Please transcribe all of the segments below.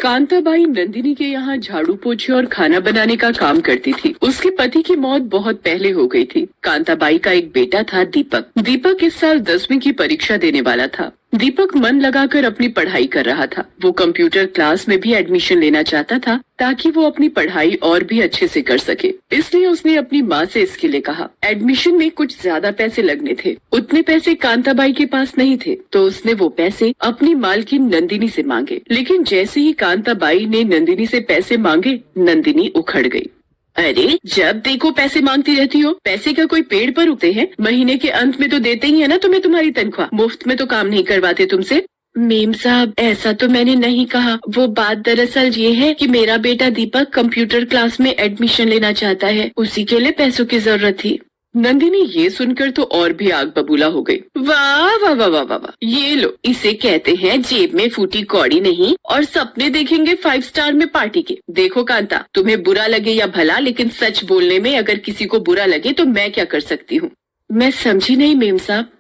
कांताबाई नंदिनी के यहाँ झाड़ू पोछे और खाना बनाने का काम करती थी। उसके पति की मौत बहुत पहले हो गई थी। कांताबाई का एक बेटा था दीपक। दीपक इस साल 10वीं की परीक्षा देने वाला था। दीपक मन लगाकर अपनी पढ़ाई कर रहा था। वो कंप्यूटर क्लास में भी एडमिशन लेना चाहता था ताकि वो अपनी पढ़ाई और भी अच्छे से कर सके। इसलिए उसने अपनी माँ से इसके लिए कहा। एडमिशन में कुछ ज्यादा पैसे लगने थे। उतने पैसे कांताबाई के पास नहीं थे, तो उसने वो पैसे अपनी मालकिन नंदिनी से मांगे। लेकिन जैसे ही कांताबाई ने नंदिनी से पैसे मांगे, नंदिनी उखड़ गई। अरे, जब देखो पैसे मांगती रहती हो। पैसे का कोई पेड़ पर उगते हैं? महीने के अंत में तो देते ही है ना तुम्हें तुम्हारी तनख्वाह। मुफ्त में तो काम नहीं करवाते तुमसे। मेम साहब, ऐसा तो मैंने नहीं कहा। वो बात दरअसल ये है कि मेरा बेटा दीपक कंप्यूटर क्लास में एडमिशन लेना चाहता है, उसी के लिए पैसों की जरूरत थी। नंदिनी ये सुनकर तो और भी आग बबूला हो गई। वाह वाह वाह वाह वाह, ये लो, इसे कहते हैं जेब में फूटी कौड़ी नहीं और सपने देखेंगे 5 स्टार में पार्टी के। देखो कांता, तुम्हें बुरा लगे या भला, लेकिन सच बोलने में अगर किसी को बुरा लगे तो मैं क्या कर सकती हूँ? मैं समझी नहीं मेम साहब।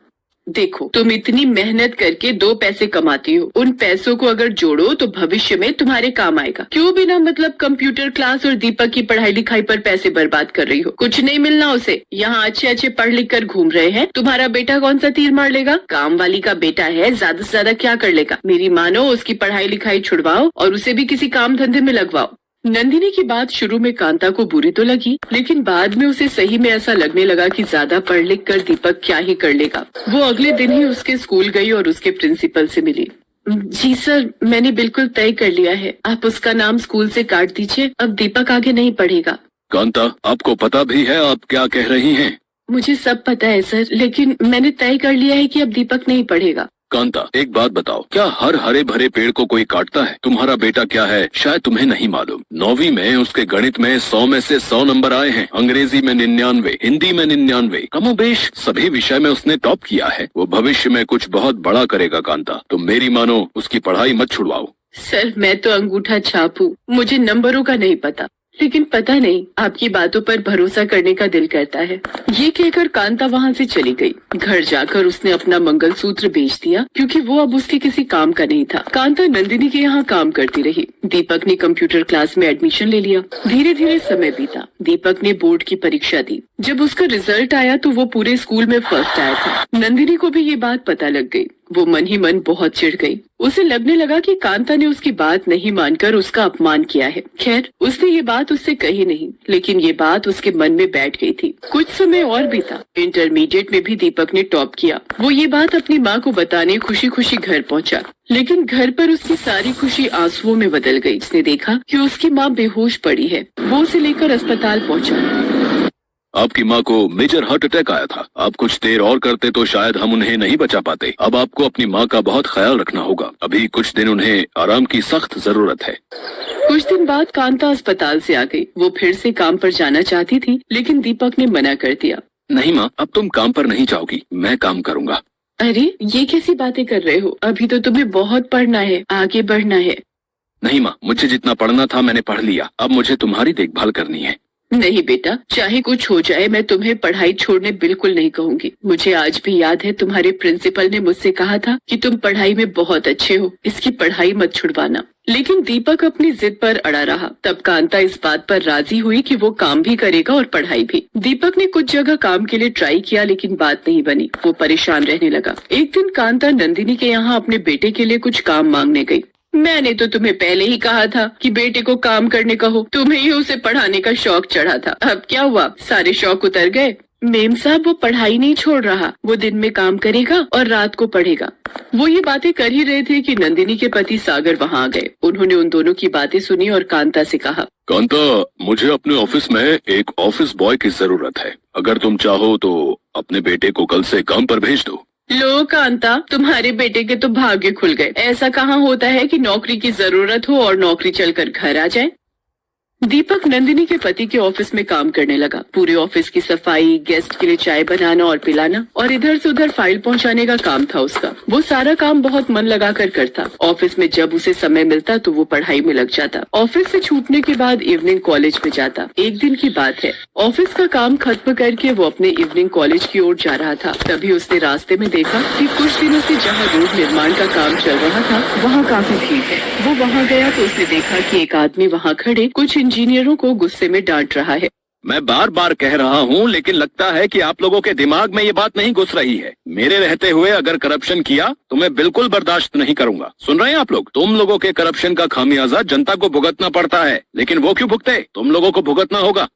देखो, तुम इतनी मेहनत करके 2 पैसे कमाती हो। उन पैसों को अगर जोड़ो तो भविष्य में तुम्हारे काम आएगा। क्यों बिना मतलब कंप्यूटर क्लास और दीपक की पढ़ाई लिखाई पर पैसे बर्बाद कर रही हो? कुछ नहीं मिलना उसे। यहाँ अच्छे अच्छे पढ़ लिख कर घूम रहे हैं। तुम्हारा बेटा कौन सा तीर मार लेगा? काम वाली का बेटा है, ज्यादा से ज्यादा क्या कर लेगा? मेरी मानो उसकी पढ़ाई लिखाई छुड़वाओ और उसे भी किसी काम धंधे में लगवाओ। नंदिनी की बात शुरू में कांता को बुरी तो लगी, लेकिन बाद में उसे सही में ऐसा लगने लगा कि ज्यादा पढ़ लिख कर दीपक क्या ही कर लेगा। वो अगले दिन ही उसके स्कूल गई और उसके प्रिंसिपल से मिली। जी सर, मैंने बिल्कुल तय कर लिया है। आप उसका नाम स्कूल से काट दीजिए। अब दीपक आगे नहीं पढ़ेगा। कांता, आपको पता भी है आप क्या कह रही हैं? मुझे सब पता है सर, लेकिन मैंने तय कर लिया है कि अब दीपक नहीं पढ़ेगा। कांता, एक बात बताओ, क्या हर हरे भरे पेड़ को कोई काटता है? तुम्हारा बेटा क्या है शायद तुम्हें नहीं मालूम। 9वीं में उसके गणित में 100 में से 100 नंबर आए हैं, अंग्रेजी में 99, हिंदी में 99, कमोबेश सभी विषय में उसने टॉप किया है। वो भविष्य में कुछ बहुत बड़ा करेगा कांता, तुम मेरी मानो, उसकी पढ़ाई मत छुड़वाओ। सर, मैं तो अंगूठा छाप हूँ, मुझे नंबरों का नहीं पता, लेकिन पता नहीं, आपकी बातों पर भरोसा करने का दिल करता है। ये कहकर कांता वहाँ से चली गई। घर जाकर उसने अपना मंगलसूत्र बेच दिया, क्योंकि वो अब उसके किसी काम का नहीं था। कांता नंदिनी के यहाँ काम करती रही। दीपक ने कंप्यूटर क्लास में एडमिशन ले लिया। धीरे धीरे समय बीता। दीपक ने बोर्ड की परीक्षा दी। जब उसका रिजल्ट आया तो वो पूरे स्कूल में फर्स्ट आया था। नंदिनी को भी ये बात पता लग गई। वो मन ही मन बहुत चिढ़ गई। उसे लगने लगा कि कांता ने उसकी बात नहीं मानकर उसका अपमान किया है। खैर, उसने ये बात उससे कही नहीं, लेकिन ये बात उसके मन में बैठ गई थी। कुछ समय और बीता। इंटरमीडिएट में भी दीपक ने टॉप किया। वो ये बात अपनी माँ को बताने खुशी खुशी घर पहुँचा, लेकिन घर पर उसकी सारी खुशी आंसुओं में बदल गई। उसने देखा कि उसकी माँ बेहोश पड़ी है। वो उसे लेकर अस्पताल पहुँचा। आपकी माँ को मेजर हार्ट अटैक आया था। आप कुछ देर और करते तो शायद हम उन्हें नहीं बचा पाते। अब आपको अपनी माँ का बहुत ख्याल रखना होगा। अभी कुछ दिन उन्हें आराम की सख्त जरूरत है। कुछ दिन बाद कांता अस्पताल से आ गई। वो फिर से काम पर जाना चाहती थी, लेकिन दीपक ने मना कर दिया। नहीं माँ, अब तुम काम पर नहीं जाओगी, मैं काम करूँगा। अरे, ये कैसी बातें कर रहे हो? अभी तो तुम्हें बहुत पढ़ना है, आगे बढ़ना है। नहीं माँ, मुझे जितना पढ़ना था मैंने पढ़ लिया। अब मुझे तुम्हारी देखभाल करनी है। नहीं बेटा, चाहे कुछ हो जाए, मैं तुम्हें पढ़ाई छोड़ने बिल्कुल नहीं कहूँगी। मुझे आज भी याद है, तुम्हारे प्रिंसिपल ने मुझसे कहा था कि तुम पढ़ाई में बहुत अच्छे हो, इसकी पढ़ाई मत छुड़वाना। लेकिन दीपक अपनी जिद पर अड़ा रहा। तब कांता इस बात पर राजी हुई कि वो काम भी करेगा और पढ़ाई भी। दीपक ने कुछ जगह काम के लिए ट्राई किया, लेकिन बात नहीं बनी। वो परेशान रहने लगा। एक दिन कांता नंदिनी के यहाँ अपने बेटे के लिए कुछ काम मांगने गई। मैंने तो तुम्हें पहले ही कहा था कि बेटे को काम करने कहो। तुम्हें ही उसे पढ़ाने का शौक चढ़ा था। अब क्या हुआ? सारे शौक उतर गए? मेम साहब, वो पढ़ाई नहीं छोड़ रहा। वो दिन में काम करेगा और रात को पढ़ेगा। वो ये बातें कर ही रहे थे कि नंदिनी के पति सागर वहाँ आ गए। उन्होंने उन दोनों की बातें सुनी और कांता से कहा, कांता, मुझे अपने ऑफिस में एक ऑफिस बॉय की जरूरत है। अगर तुम चाहो तो अपने बेटे को कल से काम पर भेज दो। लो कांता, तुम्हारे बेटे के तो भाग्य खुल गए। ऐसा कहाँ होता है कि नौकरी की जरूरत हो और नौकरी चलकर घर आ जाए। दीपक नंदिनी के पति के ऑफिस में काम करने लगा। पूरे ऑफिस की सफाई, गेस्ट के लिए चाय बनाना और पिलाना और इधर से उधर फाइल पहुंचाने का काम था उसका। वो सारा काम बहुत मन लगाकर करता। ऑफिस में जब उसे समय मिलता तो वो पढ़ाई में लग जाता। ऑफिस से छूटने के बाद इवनिंग कॉलेज में जाता। एक दिन की बात है, ऑफिस का काम खत्म करके वो अपने इवनिंग कॉलेज की ओर जा रहा था। तभी उसने रास्ते में देखा कि कुछ दिनों से जहाँ रोड निर्माण का काम चल रहा था वहाँ काफी भीड़ है। वो वहाँ गया तो उसने देखा कि एक आदमी वहाँ खड़े कुछ इंजीनियरों को गुस्से में डांट रहा है। मैं बार बार कह रहा हूँ, लेकिन लगता है कि आप लोगों के दिमाग में ये बात नहीं घुस रही है। मेरे रहते हुए अगर करप्शन किया तो मैं बिल्कुल बर्दाश्त नहीं करूंगा। सुन रहे हैं आप लोग? तुम लोगों के करप्शन का खामियाजा जनता को भुगतना पड़ता है, लेकिन वो क्यों भुगते? तुम लोगों को भुगतना होगा।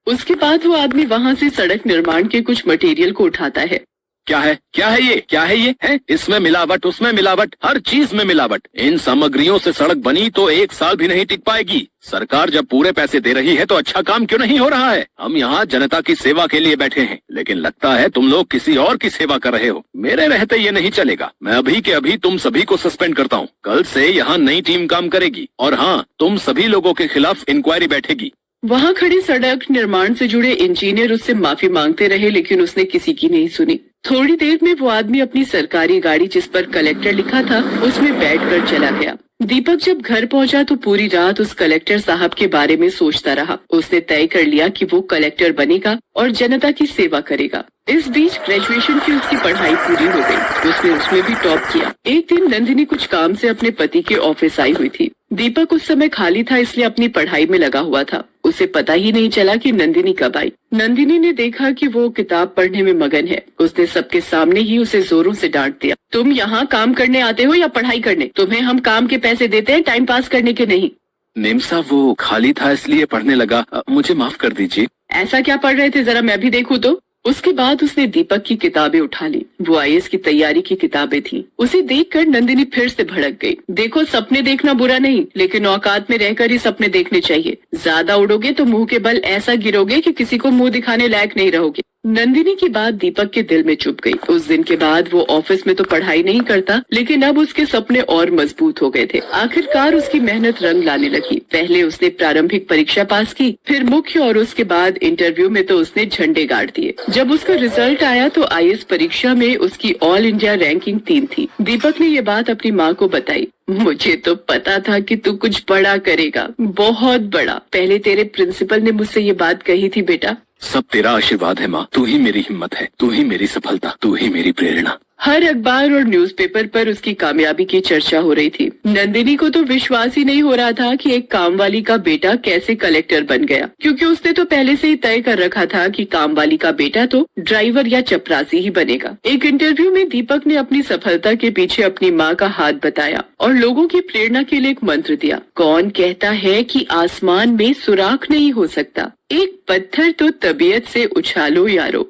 उसके बाद वो आदमी वहाँ से सड़क निर्माण के कुछ मटेरियल को उठाता है। क्या है ये? क्या है ये? है इसमें मिलावट, उसमें मिलावट, हर चीज में मिलावट। इन सामग्रियों से सड़क बनी तो 1 साल भी नहीं टिक पाएगी। सरकार जब पूरे पैसे दे रही है तो अच्छा काम क्यों नहीं हो रहा है? हम यहाँ जनता की सेवा के लिए बैठे हैं, लेकिन लगता है तुम लोग किसी और की सेवा कर रहे हो। मेरे रहते ये नहीं चलेगा। मैं अभी के अभी तुम सभी को सस्पेंड करता हूँ। कल से यहाँ नई टीम काम करेगी और हाँ, तुम सभी लोगों के खिलाफ इंक्वायरी बैठेगी। वहाँ खड़े सड़क निर्माण से जुड़े इंजीनियर उससे माफी मांगते रहे, लेकिन उसने किसी की नहीं सुनी। थोड़ी देर में वो आदमी अपनी सरकारी गाड़ी जिस पर कलेक्टर लिखा था उसमें बैठकर चला गया। दीपक जब घर पहुंचा तो पूरी रात उस कलेक्टर साहब के बारे में सोचता रहा। उसने तय कर लिया कि वो कलेक्टर बनेगा और जनता की सेवा करेगा। इस बीच ग्रेजुएशन की उसकी पढ़ाई पूरी हो गई। उसने उसमें भी टॉप किया। एक दिन नंदिनी कुछ काम से अपने पति के ऑफिस आई हुई थी। दीपक उस समय खाली था, इसलिए अपनी पढ़ाई में लगा हुआ था। उसे पता ही नहीं चला कि नंदिनी कब आई। नंदिनी ने देखा कि वो किताब पढ़ने में मगन है। उसने सबके सामने ही उसे जोरों से डांट दिया। तुम यहाँ काम करने आते हो या पढ़ाई करने? तुम्हें हम काम के पैसे देते हैं, टाइम पास करने के नहीं। नेम साहब, वो खाली था इसलिए पढ़ने लगा। मुझे माफ कर दीजिए। ऐसा क्या पढ़ रहे थे, जरा मैं भी देखूं तो। उसके बाद उसने दीपक की किताबें उठा ली। वो आईएएस की तैयारी की किताबें थी। उसे देखकर नंदिनी फिर से भड़क गई। देखो, सपने देखना बुरा नहीं, लेकिन औकात में रहकर ही सपने देखने चाहिए। ज्यादा उड़ोगे तो मुंह के बल ऐसा गिरोगे कि किसी को मुंह दिखाने लायक नहीं रहोगे। नंदिनी की बात दीपक के दिल में चुभ गई। उस दिन के बाद वो ऑफिस में तो पढ़ाई नहीं करता, लेकिन अब उसके सपने और मजबूत हो गए थे। आखिरकार उसकी मेहनत रंग लाने लगी। पहले उसने प्रारंभिक परीक्षा पास की, फिर मुख्य और उसके बाद इंटरव्यू में तो उसने झंडे गाड़ दिए। जब उसका रिजल्ट आया तो आईएएस परीक्षा में उसकी ऑल इंडिया रैंकिंग 3 थी। दीपक ने ये बात अपनी माँ को बताई। मुझे तो पता था कि तू कुछ बड़ा करेगा, बहुत बड़ा। पहले तेरे प्रिंसिपल ने मुझसे ये बात कही थी बेटा। सब तेरा आशीर्वाद है माँ। तू ही मेरी हिम्मत है, तू ही मेरी सफलता, तू ही मेरी प्रेरणा। हर अखबार और न्यूज़पेपर पर उसकी कामयाबी की चर्चा हो रही थी। नंदिनी को तो विश्वास ही नहीं हो रहा था कि एक कामवाली का बेटा कैसे कलेक्टर बन गया, क्योंकि उसने तो पहले से ही तय कर रखा था कि कामवाली का बेटा तो ड्राइवर या चपरासी ही बनेगा। एक इंटरव्यू में दीपक ने अपनी सफलता के पीछे अपनी माँ का हाथ बताया और लोगों की प्रेरणा के लिए एक मंत्र दिया। कौन कहता है कि आसमान में सुराख नहीं हो सकता, एक पत्थर तो तबीयत से उछालो यारो।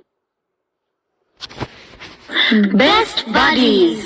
Best buddies.